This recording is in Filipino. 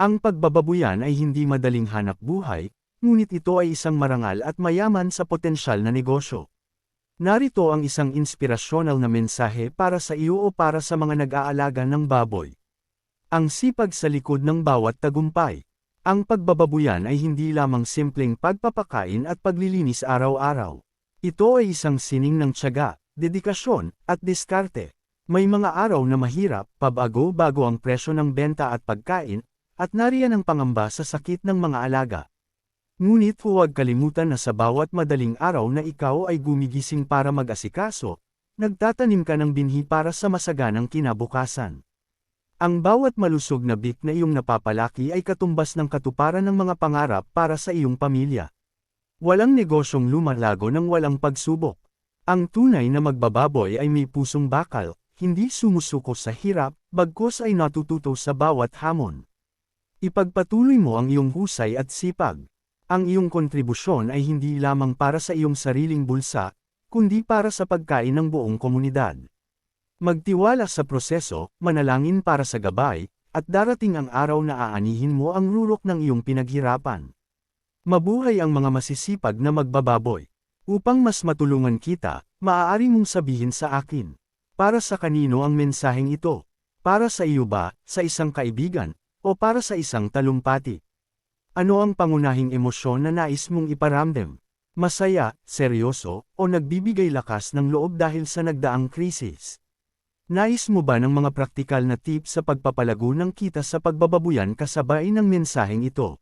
Ang pagbababuyan ay hindi madaling hanap buhay, ngunit ito ay isang marangal at mayaman sa potensyal na negosyo. Narito ang isang inspirasyonal na mensahe para sa iyo o para sa mga nag-aalaga ng baboy. Ang sipag sa likod ng bawat tagumpay. Ang pagbababuyan ay hindi lamang simpleng pagpapakain at paglilinis araw-araw. Ito ay isang sining ng tiyaga, dedikasyon, at diskarte. May mga araw na mahirap, pabago-bago ang presyo ng benta at pagkain, at nariyan ang pangamba sa sakit ng mga alaga. Ngunit huwag kalimutan na sa bawat madaling araw na ikaw ay gumigising para mag-asikaso, nagtatanim ka ng binhi para sa masaganang kinabukasan. Ang bawat malusog na bik na iyong napapalaki ay katumbas ng katuparan ng mga pangarap para sa iyong pamilya. Walang negosyong lumalago ng walang pagsubok. Ang tunay na magbababoy ay may pusong bakal, hindi sumusuko sa hirap, bagkus ay natututo sa bawat hamon. Ipagpatuloy mo ang iyong husay at sipag. Ang iyong kontribusyon ay hindi lamang para sa iyong sariling bulsa, kundi para sa pagkain ng buong komunidad. Magtiwala sa proseso, manalangin para sa gabay, at darating ang araw na aanihin mo ang rurok ng iyong pinaghirapan. Mabuhay ang mga masisipag na magbababoy. Upang mas matulungan kita, maaari mong sabihin sa akin. Para sa kanino ang mensaheng ito? Para sa iyo ba, sa isang kaibigan, o para sa isang talumpati? Ano ang pangunahing emosyon na nais mong iparamdam? Masaya, seryoso, o nagbibigay lakas ng loob dahil sa nagdaang krisis? Nais mo ba ng mga praktikal na tips sa pagpapalago ng kita sa pagbababuyan kasabay ng mensaheng ito?